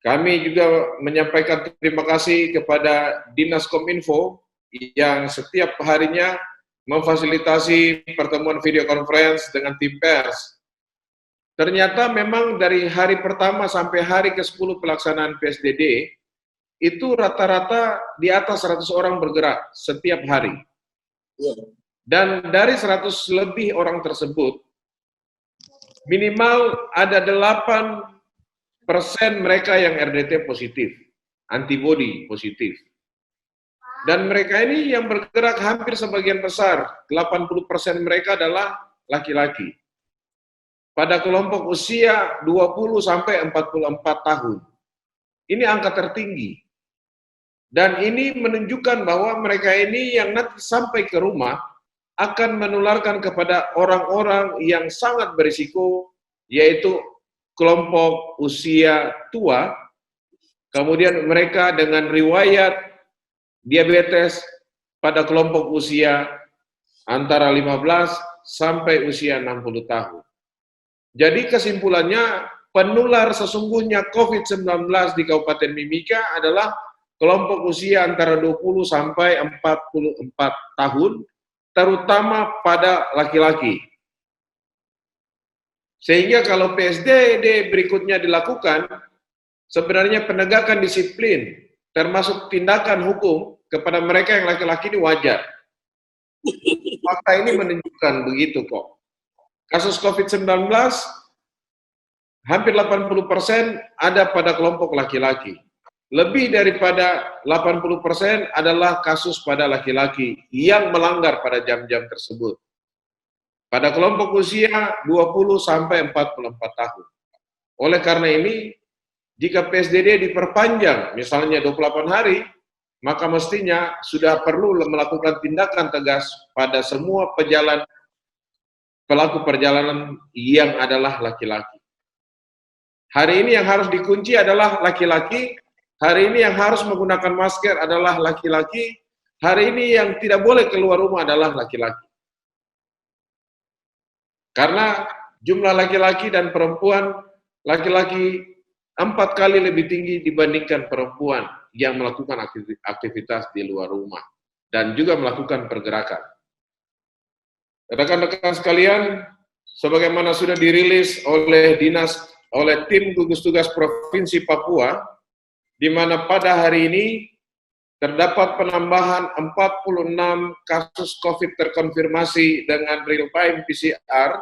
Kami juga menyampaikan terima kasih kepada Dinas Kominfo yang setiap harinya memfasilitasi pertemuan video conference dengan tim pers. Ternyata memang dari hari pertama sampai hari ke-10 pelaksanaan PSBB, itu rata-rata di atas 100 orang bergerak setiap hari. Dan dari 100 lebih orang tersebut, minimal ada 8% mereka yang RDT positif, antibody positif. Dan mereka ini yang bergerak hampir sebagian besar, 80% mereka adalah laki-laki. Pada kelompok usia 20 sampai 44 tahun. Ini angka tertinggi. Dan ini menunjukkan bahwa mereka ini yang nanti sampai ke rumah akan menularkan kepada orang-orang yang sangat berisiko, yaitu kelompok usia tua, kemudian mereka dengan riwayat diabetes pada kelompok usia antara 15 sampai usia 60 tahun. Jadi kesimpulannya, penular sesungguhnya COVID-19 di Kabupaten Mimika adalah kelompok usia antara 20 sampai 44 tahun, terutama pada laki-laki. Sehingga kalau PSBB berikutnya dilakukan, sebenarnya penegakan disiplin, termasuk tindakan hukum kepada mereka yang laki-laki ini wajar. Fakta ini menunjukkan begitu kok. Kasus COVID-19, hampir 80% ada pada kelompok laki-laki. Lebih daripada 80% adalah kasus pada laki-laki yang melanggar pada jam-jam tersebut. Pada kelompok usia 20 sampai 44 tahun. Oleh karena ini, jika PSBB diperpanjang, misalnya 28 hari, maka mestinya sudah perlu melakukan tindakan tegas pada semua pelaku perjalanan yang adalah laki-laki. Hari ini yang harus dikunci adalah laki-laki, hari ini yang harus menggunakan masker adalah laki-laki, hari ini yang tidak boleh keluar rumah adalah laki-laki. Karena jumlah laki-laki dan perempuan, laki-laki 4 kali lebih tinggi dibandingkan perempuan yang melakukan aktivitas di luar rumah dan juga melakukan pergerakan. Rekan-rekan sekalian, sebagaimana sudah dirilis oleh tim gugus tugas Provinsi Papua, di mana pada hari ini terdapat penambahan 46 kasus COVID terkonfirmasi dengan real-time PCR,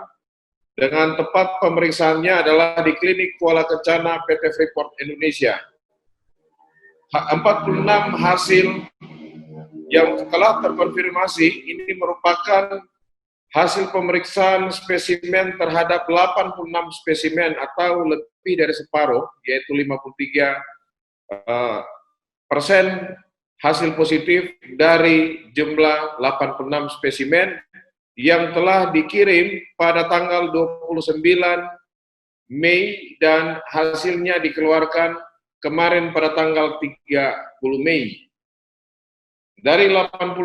dengan tempat pemeriksaannya adalah di Klinik Kuala Kencana PT Freeport Indonesia. 46 hasil yang telah terkonfirmasi ini merupakan hasil pemeriksaan spesimen terhadap 86 spesimen atau lebih dari separuh, yaitu 53% hasil positif dari jumlah 86 spesimen yang telah dikirim pada tanggal 29 Mei dan hasilnya dikeluarkan kemarin pada tanggal 30 Mei. Dari 86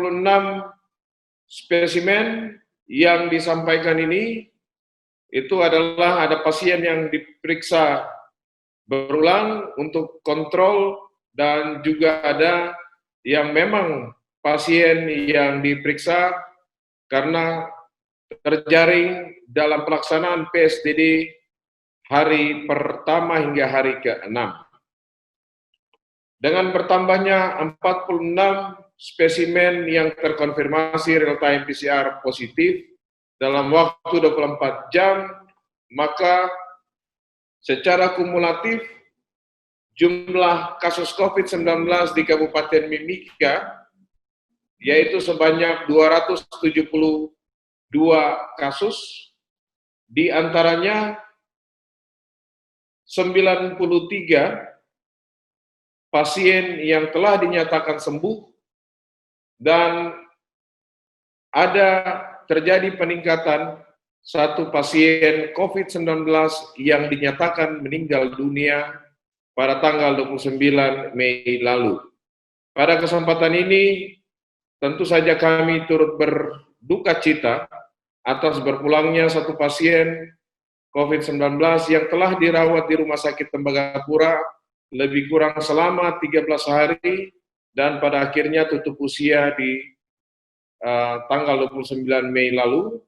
spesimen yang disampaikan ini, itu adalah ada pasien yang diperiksa berulang untuk kontrol dan juga ada yang memang pasien yang diperiksa karena terjaring dalam pelaksanaan PSBB hari pertama hingga hari ke-6. Dengan bertambahnya 46 spesimen yang terkonfirmasi real-time PCR positif dalam waktu 24 jam, maka secara kumulatif jumlah kasus COVID-19 di Kabupaten Mimika yaitu sebanyak 272 kasus, di antaranya 93 pasien yang telah dinyatakan sembuh dan ada terjadi peningkatan 1 pasien COVID-19 yang dinyatakan meninggal dunia pada tanggal 29 Mei lalu. Pada kesempatan ini, tentu saja kami turut berduka cita atas berpulangnya 1 pasien COVID-19 yang telah dirawat di Rumah Sakit Tembagapura lebih kurang selama 13 hari dan pada akhirnya tutup usia di tanggal 29 Mei lalu.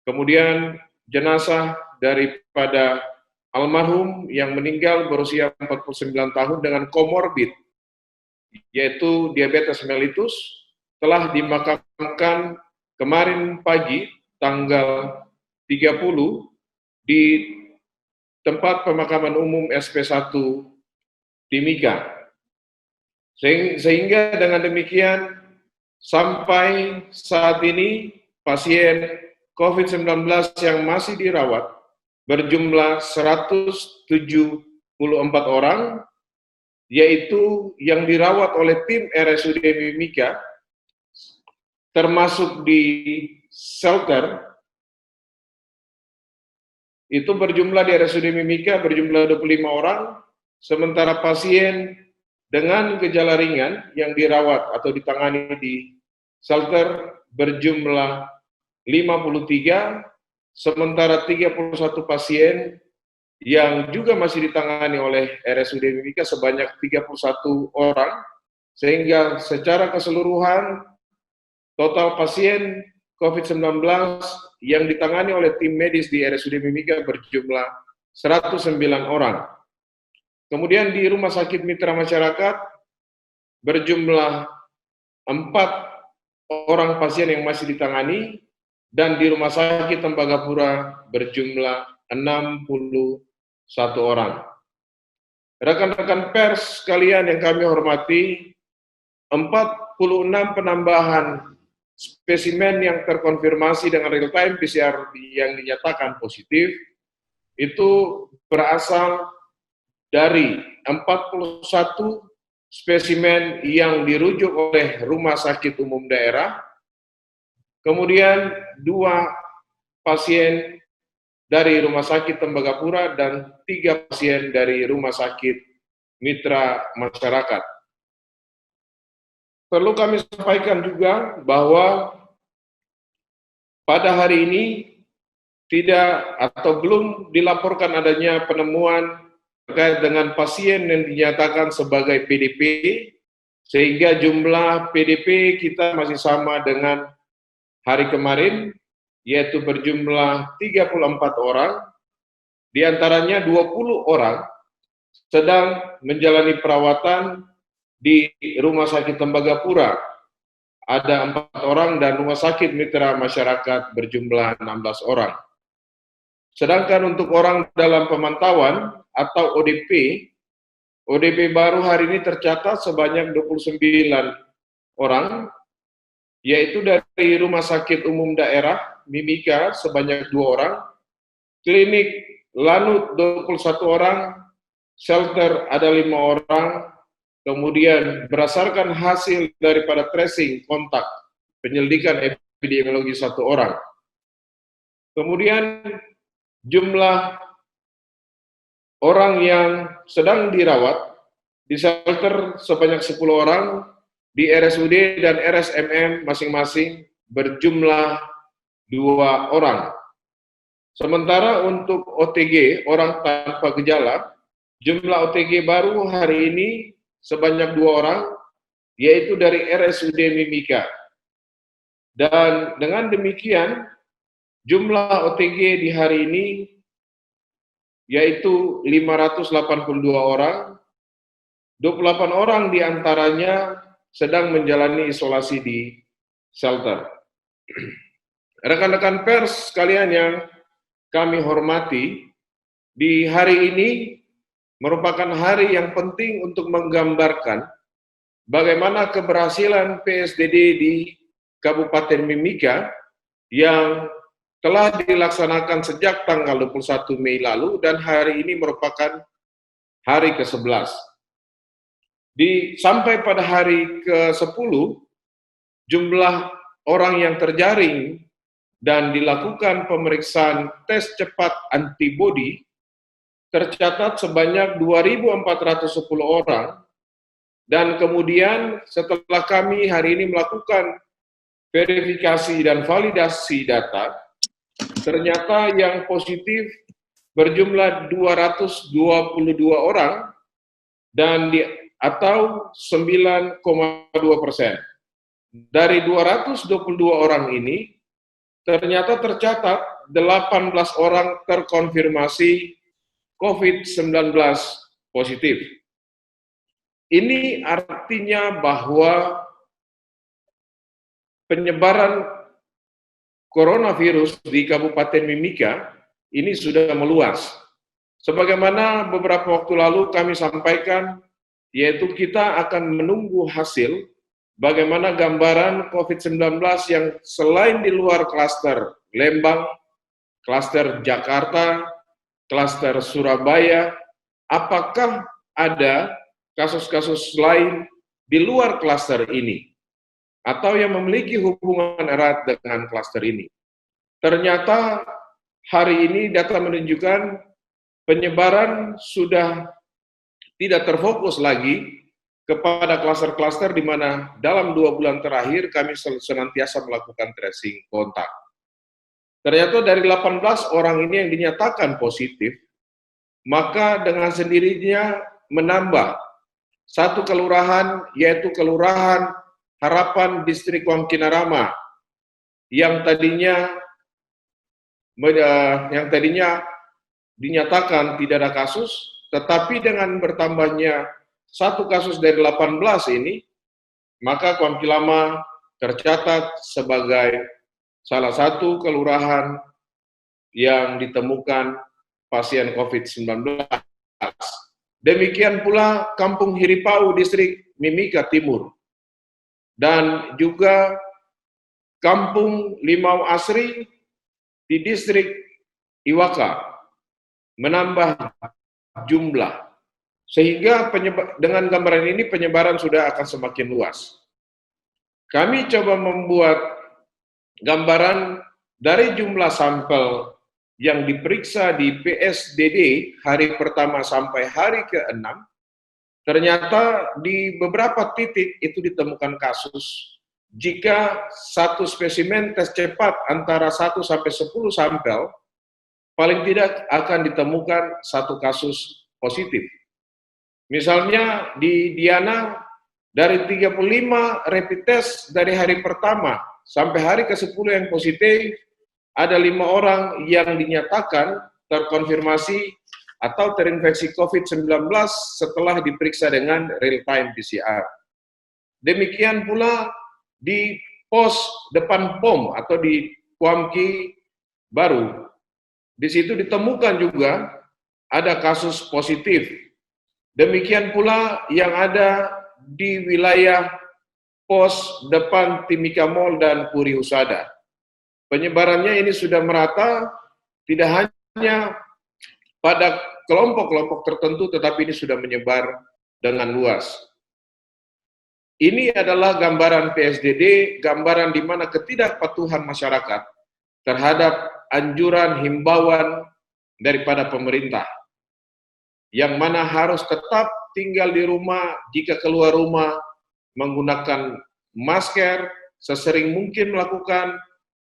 Kemudian jenazah daripada almarhum yang meninggal berusia 49 tahun dengan komorbid, yaitu diabetes mellitus, telah dimakamkan kemarin pagi tanggal 30 di tempat pemakaman umum SP1 Timika. Sehingga dengan demikian sampai saat ini pasien COVID-19 yang masih dirawat berjumlah 174 orang, yaitu yang dirawat oleh tim RSUD Mimika, termasuk di shelter, itu berjumlah di RSUD Mimika berjumlah 25 orang, sementara pasien dengan gejala ringan yang dirawat atau ditangani di shelter berjumlah 53, sementara 31 pasien yang juga masih ditangani oleh RSUD Mimika sebanyak 31 orang, sehingga secara keseluruhan total pasien COVID-19 yang ditangani oleh tim medis di RSUD Mimika berjumlah 109 orang. Kemudian di Rumah Sakit Mitra Masyarakat berjumlah 4 orang pasien yang masih ditangani, dan di Rumah Sakit Tembagapura berjumlah 61 orang. Rekan-rekan pers sekalian yang kami hormati, 46 penambahan spesimen yang terkonfirmasi dengan real-time PCR yang dinyatakan positif, itu berasal dari 41 spesimen yang dirujuk oleh Rumah Sakit Umum Daerah, kemudian 2 pasien dari Rumah Sakit Tembagapura dan 3 pasien dari Rumah Sakit Mitra Masyarakat. Perlu kami sampaikan juga bahwa pada hari ini tidak atau belum dilaporkan adanya penemuan terkait dengan pasien yang dinyatakan sebagai PDP, sehingga jumlah PDP kita masih sama dengan hari kemarin, yaitu berjumlah 34 orang, diantaranya 20 orang sedang menjalani perawatan di Rumah Sakit Tembagapura, ada 4 orang, dan Rumah Sakit Mitra Masyarakat berjumlah 16 orang. Sedangkan untuk orang dalam pemantauan atau ODP baru hari ini tercatat sebanyak 29 orang, yaitu dari Rumah Sakit Umum Daerah Mimika sebanyak 2 orang, Klinik Lanut 21 orang, shelter ada 5 orang, kemudian berdasarkan hasil daripada tracing kontak penyelidikan epidemiologi 1 orang. Kemudian jumlah orang yang sedang dirawat di shelter sebanyak 10 orang, di RSUD dan RSMM masing-masing berjumlah 2 orang. Sementara untuk OTG, orang tanpa gejala, jumlah OTG baru hari ini sebanyak 2 orang, yaitu dari RSUD Mimika. Dan dengan demikian, jumlah OTG di hari ini yaitu 582 orang, 28 orang diantaranya sedang menjalani isolasi di shelter. Rekan-rekan pers sekalian yang kami hormati, di hari ini merupakan hari yang penting untuk menggambarkan bagaimana keberhasilan PSDD di Kabupaten Mimika yang telah dilaksanakan sejak tanggal 21 Mei lalu dan hari ini merupakan hari ke-11. Sampai pada hari ke-10, jumlah orang yang terjaring dan dilakukan pemeriksaan tes cepat antibodi tercatat sebanyak 2.410 orang, dan kemudian setelah kami hari ini melakukan verifikasi dan validasi data, ternyata yang positif berjumlah 222 orang, dan atau 9,2%. Dari 222 orang ini, ternyata tercatat 18 orang terkonfirmasi COVID-19 positif. Ini artinya bahwa penyebaran coronavirus di Kabupaten Mimika ini sudah meluas. Sebagaimana beberapa waktu lalu kami sampaikan, yaitu kita akan menunggu hasil bagaimana gambaran COVID-19 yang selain di luar klaster Lembang, klaster Jakarta, klaster Surabaya, apakah ada kasus-kasus lain di luar klaster ini atau yang memiliki hubungan erat dengan klaster ini. Ternyata hari ini data menunjukkan penyebaran sudah tidak terfokus lagi kepada klaster-klaster di mana dalam 2 bulan terakhir kami senantiasa melakukan tracing kontak. Ternyata dari 18 orang ini yang dinyatakan positif, maka dengan sendirinya menambah satu kelurahan, yaitu Kelurahan Harapan Distrik Wangkinarama, yang tadinya dinyatakan tidak ada kasus, tetapi dengan bertambahnya satu kasus dari 18 ini, maka Wangkilama tercatat sebagai salah satu kelurahan yang ditemukan pasien COVID-19. Demikian pula Kampung Hiripau, Distrik Mimika Timur, dan juga Kampung Limau Asri di Distrik Iwaka menambah jumlah, sehingga dengan gambaran ini penyebaran sudah akan semakin luas. Kami coba membuat gambaran dari jumlah sampel yang diperiksa di PSDD hari pertama sampai hari ke-6, ternyata di beberapa titik itu ditemukan kasus. Jika satu spesimen tes cepat antara 1 sampai 10 sampel, paling tidak akan ditemukan satu kasus positif. Misalnya di Diana, dari 35 rapid test dari hari pertama sampai hari ke-10 yang positif, ada 5 orang yang dinyatakan terkonfirmasi atau terinfeksi COVID-19 setelah diperiksa dengan real-time PCR. Demikian pula di pos depan POM atau di Kuamki Baru. Di situ ditemukan juga ada kasus positif. Demikian pula yang ada di wilayah pos depan Timika Mall dan Puri Husada. Penyebarannya ini sudah merata, tidak hanya pada kelompok-kelompok tertentu, tetapi ini sudah menyebar dengan luas. Ini adalah gambaran PSDD, gambaran di mana ketidakpatuhan masyarakat terhadap anjuran himbauan daripada pemerintah, yang mana harus tetap tinggal di rumah, jika keluar rumah menggunakan masker, sesering mungkin melakukan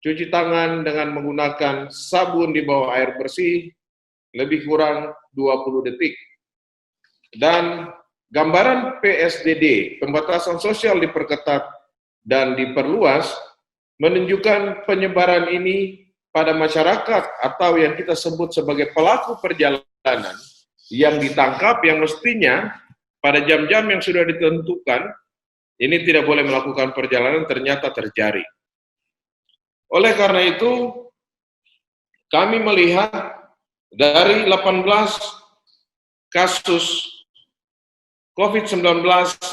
cuci tangan dengan menggunakan sabun di bawah air bersih, lebih kurang 20 detik. Dan gambaran PSDD, pembatasan sosial diperketat dan diperluas, menunjukkan penyebaran ini pada masyarakat atau yang kita sebut sebagai pelaku perjalanan yang ditangkap, yang mestinya pada jam-jam yang sudah ditentukan, ini tidak boleh melakukan perjalanan, ternyata terjadi. Oleh karena itu, kami melihat dari 18 kasus COVID-19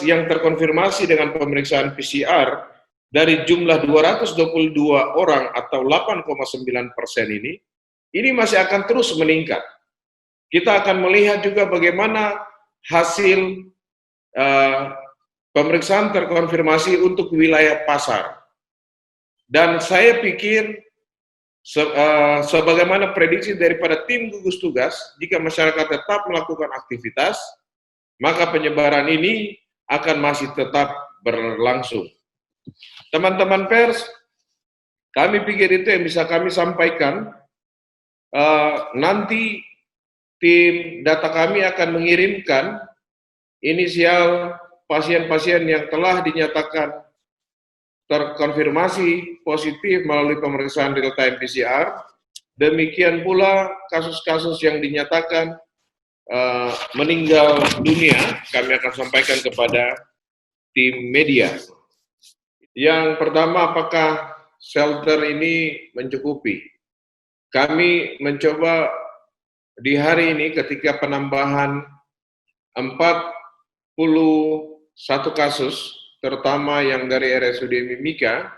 yang terkonfirmasi dengan pemeriksaan PCR, dari jumlah 222 orang atau 8,9% ini masih akan terus meningkat. Kita akan melihat juga bagaimana hasil pemeriksaan terkonfirmasi untuk wilayah pasar. Dan saya pikir sebagaimana prediksi daripada tim gugus tugas, jika masyarakat tetap melakukan aktivitas, maka penyebaran ini akan masih tetap berlangsung. Teman-teman pers, kami pikir itu yang bisa kami sampaikan. Nanti tim data kami akan mengirimkan inisial pasien-pasien yang telah dinyatakan terkonfirmasi positif melalui pemeriksaan real-time PCR. Demikian pula kasus-kasus yang dinyatakan meninggal dunia, kami akan sampaikan kepada tim media. Yang pertama, apakah shelter ini mencukupi? Kami mencoba di hari ini ketika penambahan 41 kasus, terutama yang dari RSUD Mimika,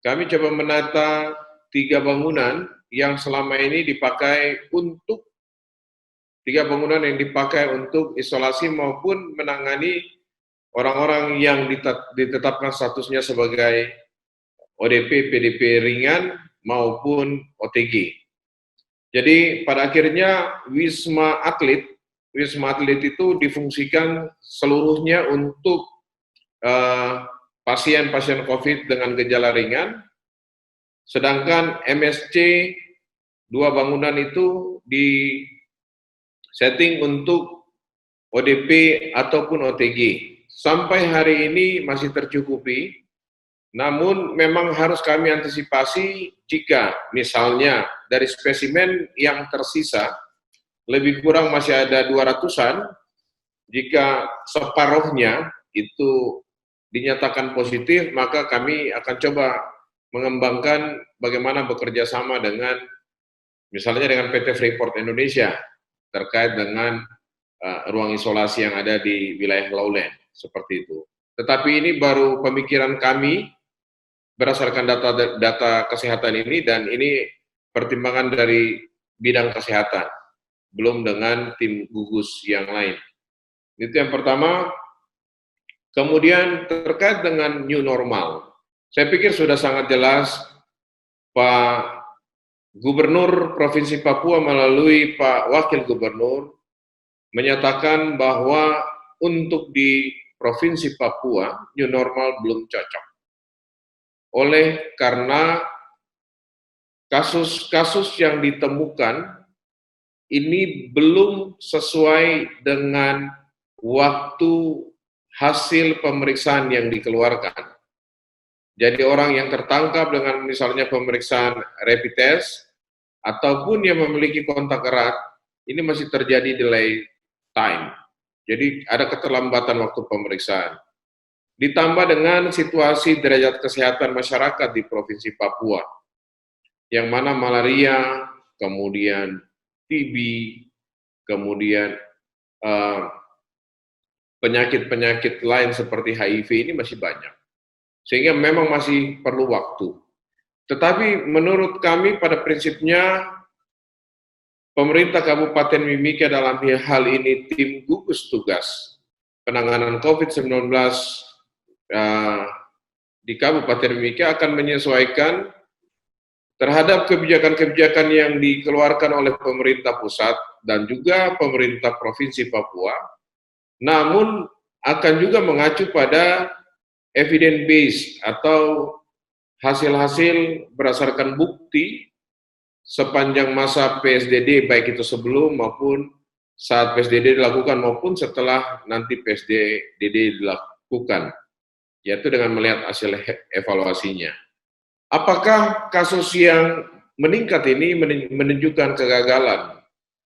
kami coba menata 3 bangunan yang selama ini dipakai untuk isolasi maupun menangani orang-orang yang ditetapkan statusnya sebagai ODP, PDP ringan maupun OTG. Jadi pada akhirnya Wisma Atlet itu difungsikan seluruhnya untuk pasien-pasien COVID dengan gejala ringan, sedangkan MSC 2 bangunan itu di setting untuk ODP ataupun OTG. Sampai hari ini masih tercukupi, namun memang harus kami antisipasi jika misalnya dari spesimen yang tersisa, lebih kurang masih ada 200-an, jika separuhnya itu dinyatakan positif, maka kami akan coba mengembangkan bagaimana bekerja sama dengan, misalnya dengan PT Freeport Indonesia, terkait dengan ruang isolasi yang ada di wilayah Lowland, seperti itu. Tetapi ini baru pemikiran kami berdasarkan data kesehatan ini, dan ini pertimbangan dari bidang kesehatan, belum dengan tim gugus yang lain. Itu yang pertama. Kemudian terkait dengan new normal, saya pikir sudah sangat jelas Pak Gubernur Provinsi Papua melalui Pak Wakil Gubernur menyatakan bahwa untuk di Provinsi Papua new normal belum cocok. Oleh karena kasus-kasus yang ditemukan ini belum sesuai dengan waktu hasil pemeriksaan yang dikeluarkan. Jadi orang yang tertangkap dengan misalnya pemeriksaan rapid test ataupun yang memiliki kontak erat, ini masih terjadi delay time. Jadi ada keterlambatan waktu pemeriksaan. Ditambah dengan situasi derajat kesehatan masyarakat di Provinsi Papua, yang mana malaria, kemudian TB, kemudian penyakit-penyakit lain seperti HIV ini masih banyak. Sehingga memang masih perlu waktu. Tetapi menurut kami pada prinsipnya pemerintah Kabupaten Mimika dalam hal ini tim gugus tugas penanganan COVID-19 di Kabupaten Mimika akan menyesuaikan terhadap kebijakan-kebijakan yang dikeluarkan oleh pemerintah pusat dan juga pemerintah Provinsi Papua, namun akan juga mengacu pada evidence based atau hasil-hasil berdasarkan bukti sepanjang masa PSDD, baik itu sebelum maupun saat PSDD dilakukan maupun setelah nanti PSDD dilakukan, yaitu dengan melihat hasil evaluasinya. Apakah kasus yang meningkat ini menunjukkan kegagalan?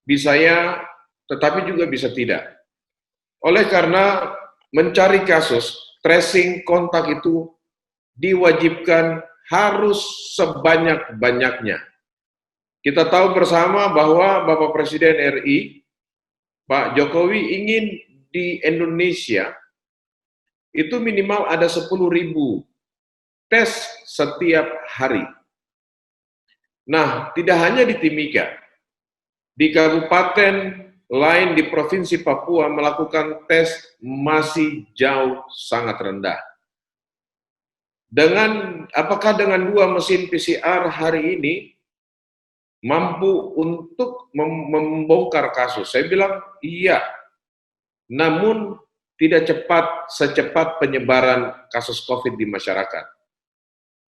Bisa ya, tetapi juga bisa tidak. Oleh karena mencari kasus, tracing kontak itu diwajibkan harus sebanyak-banyaknya. Kita tahu bersama bahwa Bapak Presiden RI, Pak Jokowi ingin di Indonesia itu minimal ada 10.000 tes setiap hari. Nah, tidak hanya di Timika, di kabupaten lain di Provinsi Papua melakukan tes masih jauh sangat rendah. Apakah dengan 2 mesin PCR hari ini mampu untuk membongkar kasus? Saya bilang iya, namun tidak secepat penyebaran kasus COVID di masyarakat.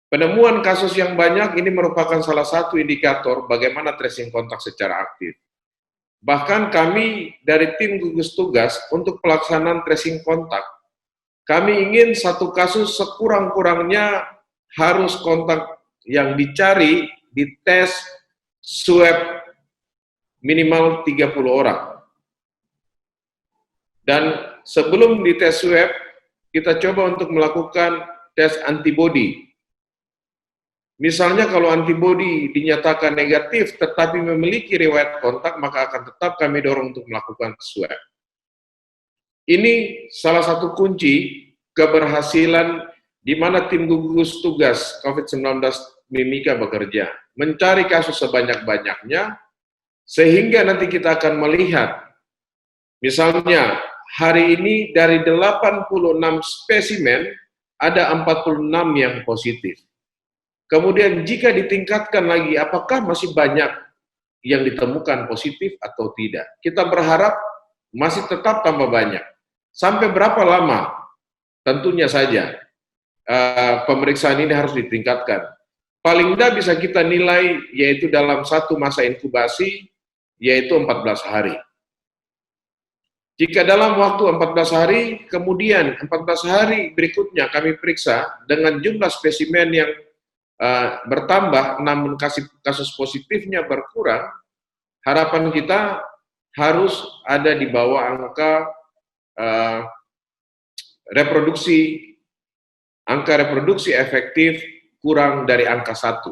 Penemuan kasus yang banyak ini merupakan salah satu indikator bagaimana tracing kontak secara aktif. Bahkan kami dari tim gugus tugas untuk pelaksanaan tracing kontak, kami ingin satu kasus sekurang-kurangnya harus kontak yang dicari dites swab minimal 30 orang. Dan sebelum dites swab, kita coba untuk melakukan tes antibody. Misalnya kalau antibody dinyatakan negatif tetapi memiliki riwayat kontak, maka akan tetap kami dorong untuk melakukan swab. Ini salah satu kunci keberhasilan di mana tim gugus tugas COVID-19 Mimika bekerja, mencari kasus sebanyak-banyaknya, sehingga nanti kita akan melihat, misalnya hari ini dari 86 spesimen, ada 46 yang positif. Kemudian jika ditingkatkan lagi, apakah masih banyak yang ditemukan positif atau tidak? Kita berharap masih tetap tambah banyak. Sampai berapa lama? Tentunya saja pemeriksaan ini harus ditingkatkan. Paling tidak bisa kita nilai yaitu dalam satu masa inkubasi, yaitu 14 hari. Jika dalam waktu 14 hari, kemudian 14 hari berikutnya kami periksa dengan jumlah spesimen yang bertambah, namun kasus positifnya berkurang, harapan kita harus ada di bawah angka reproduksi efektif kurang dari angka 1.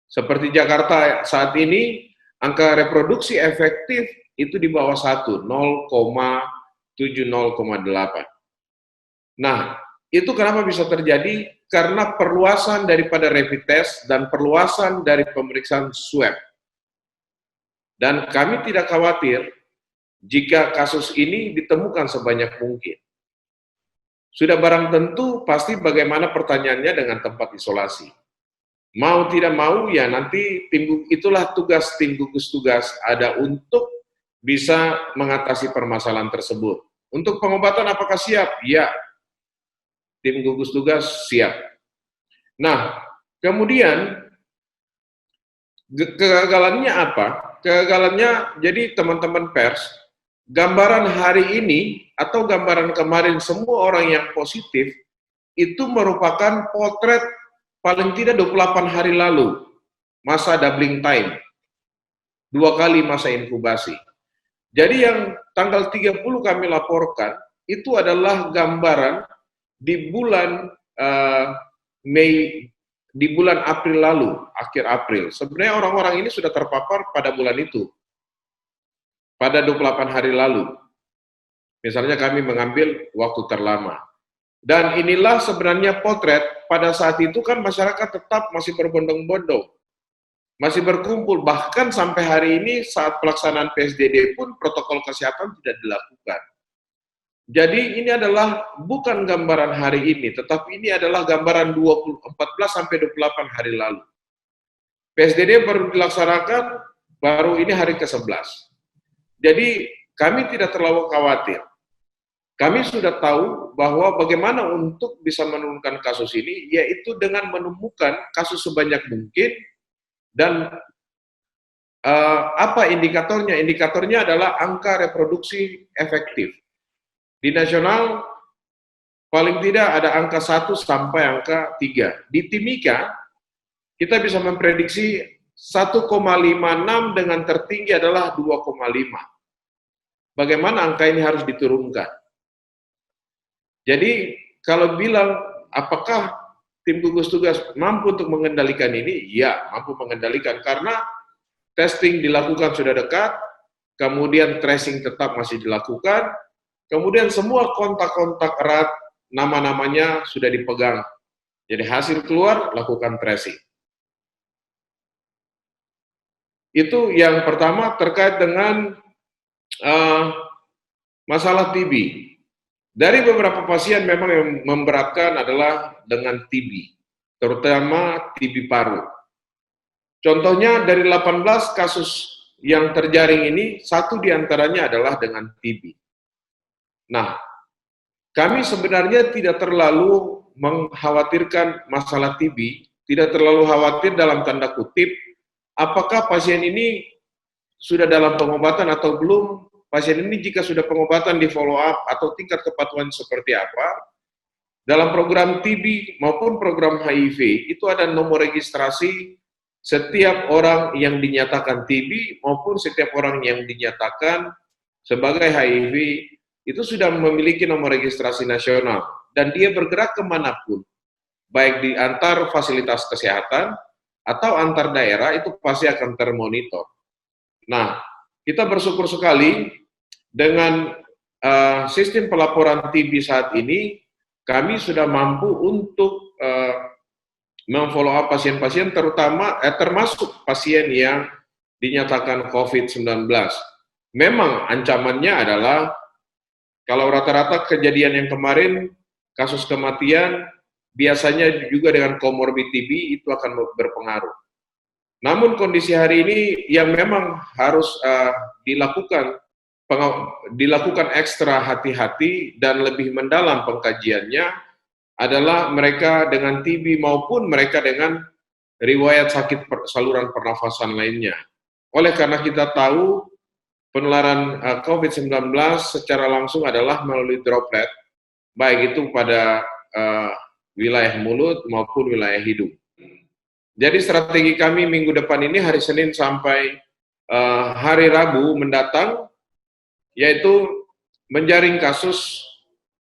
Seperti Jakarta saat ini, angka reproduksi efektif itu di bawah 1, 0,7, 0,8. Nah, itu kenapa bisa terjadi? Karena perluasan daripada rapid test dan perluasan dari pemeriksaan swab. Dan kami tidak khawatir jika kasus ini ditemukan sebanyak mungkin. Sudah barang tentu pasti bagaimana pertanyaannya dengan tempat isolasi. Mau tidak mau ya nanti itulah tugas tim gugus tugas ada untuk bisa mengatasi permasalahan tersebut. Untuk pengobatan apakah siap? Ya. Tim gugus tugas siap. Nah, kemudian kegagalannya apa? Kegagalannya, jadi teman-teman pers, gambaran hari ini atau gambaran kemarin semua orang yang positif itu merupakan potret paling tidak 28 hari lalu, masa doubling time, 2 kali masa inkubasi. Jadi yang tanggal 30 kami laporkan, itu adalah gambaran di bulan Mei, di bulan April lalu, akhir April. Sebenarnya orang-orang ini sudah terpapar pada bulan itu, pada 28 hari lalu. Misalnya kami mengambil waktu terlama. Dan inilah sebenarnya potret, pada saat itu kan masyarakat tetap masih berbondong-bondong, masih berkumpul, bahkan sampai hari ini saat pelaksanaan PSBB pun protokol kesehatan tidak dilakukan. Jadi ini adalah bukan gambaran hari ini, tetapi ini adalah gambaran 14 sampai 28 hari lalu. PSBB baru dilaksanakan, baru ini hari ke-11. Jadi kami tidak terlalu khawatir. Kami sudah tahu bahwa bagaimana untuk bisa menurunkan kasus ini, yaitu dengan menemukan kasus sebanyak mungkin, dan apa indikatornya? Indikatornya adalah angka reproduksi efektif. Di nasional, paling tidak ada angka 1 sampai angka 3. Di Timika, kita bisa memprediksi 1,56 dengan tertinggi adalah 2,5. Bagaimana angka ini harus diturunkan? Jadi, kalau bilang apakah tim gugus tugas mampu untuk mengendalikan ini? Ya, mampu mengendalikan karena testing dilakukan sudah dekat, kemudian tracing tetap masih dilakukan, kemudian semua kontak-kontak erat, nama-namanya sudah dipegang. Jadi hasil keluar, lakukan tracing. Itu yang pertama terkait dengan masalah TB. Dari beberapa pasien memang yang memberatkan adalah dengan TB, terutama TB paru. Contohnya dari 18 kasus yang terjaring ini, 1 diantaranya adalah dengan TB. Nah, kami sebenarnya tidak terlalu mengkhawatirkan masalah TB, tidak terlalu khawatir dalam tanda kutip, apakah pasien ini sudah dalam pengobatan atau belum, pasien ini jika sudah pengobatan di follow up atau tingkat kepatuhan seperti apa. Dalam program TB maupun program HIV itu ada nomor registrasi setiap orang yang dinyatakan TB maupun setiap orang yang dinyatakan sebagai HIV itu sudah memiliki nomor registrasi nasional dan dia bergerak kemanapun, baik di antar fasilitas kesehatan atau antar daerah itu pasti akan termonitor. Nah, kita bersyukur sekali dengan sistem pelaporan TB saat ini, kami sudah mampu untuk memfollow up pasien-pasien termasuk pasien yang dinyatakan COVID-19. Memang ancamannya adalah kalau rata-rata kejadian yang kemarin kasus kematian biasanya juga dengan komorbid TB itu akan berpengaruh. Namun kondisi hari ini yang memang harus dilakukan ekstra hati-hati dan lebih mendalam pengkajiannya adalah mereka dengan TB maupun mereka dengan riwayat sakit saluran pernafasan lainnya. Oleh karena kita tahu penularan COVID-19 secara langsung adalah melalui droplet, baik itu pada wilayah mulut maupun wilayah hidung. Jadi strategi kami minggu depan ini hari Senin sampai hari Rabu mendatang, yaitu menjaring kasus,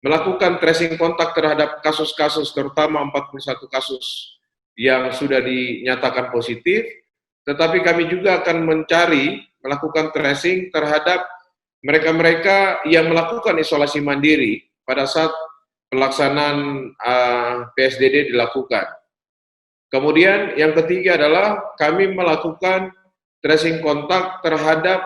melakukan tracing kontak terhadap kasus-kasus, terutama 41 kasus yang sudah dinyatakan positif, tetapi kami juga akan melakukan tracing terhadap mereka-mereka yang melakukan isolasi mandiri pada saat pelaksanaan PSBB dilakukan. Kemudian yang ketiga adalah kami melakukan tracing kontak terhadap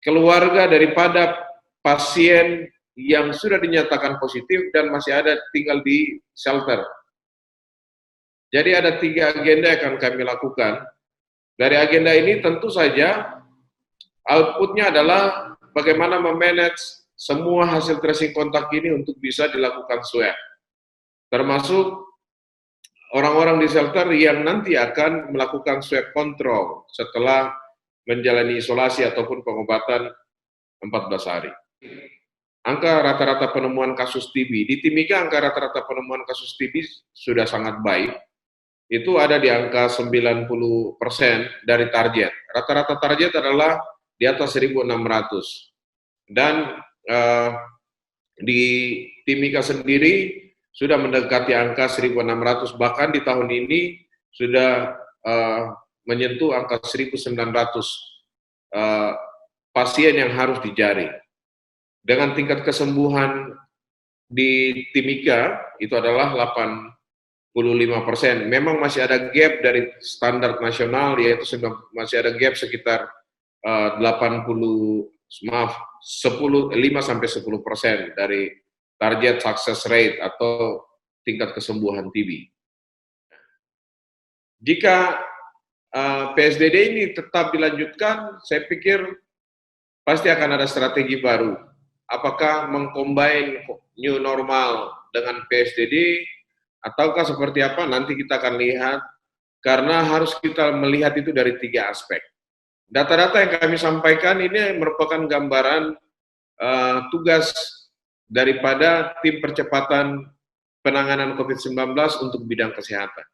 keluarga daripada pasien yang sudah dinyatakan positif dan masih ada tinggal di shelter. Jadi ada 3 agenda yang akan kami lakukan. Dari agenda ini tentu saja outputnya adalah bagaimana memanage semua hasil tracing kontak ini untuk bisa dilakukan swab. Termasuk orang-orang di shelter yang nanti akan melakukan swab control setelah menjalani isolasi ataupun pengobatan 14 hari. Angka rata-rata penemuan kasus TB, di Timika angka rata-rata penemuan kasus TB sudah sangat baik, itu ada di angka 90% dari target. Rata-rata target adalah di atas 1.600. Dan di Timika sendiri sudah mendekati angka 1.600, bahkan di tahun ini sudah menyentuh angka 1.900 pasien yang harus dijaring. Dengan tingkat kesembuhan di Timika itu adalah 85%. Memang masih ada gap dari standar nasional, yaitu masih ada gap sekitar 5-10% dari target success rate atau tingkat kesembuhan TB. Jika PSBB ini tetap dilanjutkan, saya pikir pasti akan ada strategi baru. Apakah mengcombine new normal dengan PSBB, ataukah seperti apa, nanti kita akan lihat, karena harus kita melihat itu dari 3 aspek. Data-data yang kami sampaikan ini merupakan gambaran tugas daripada tim percepatan penanganan COVID-19 untuk bidang kesehatan.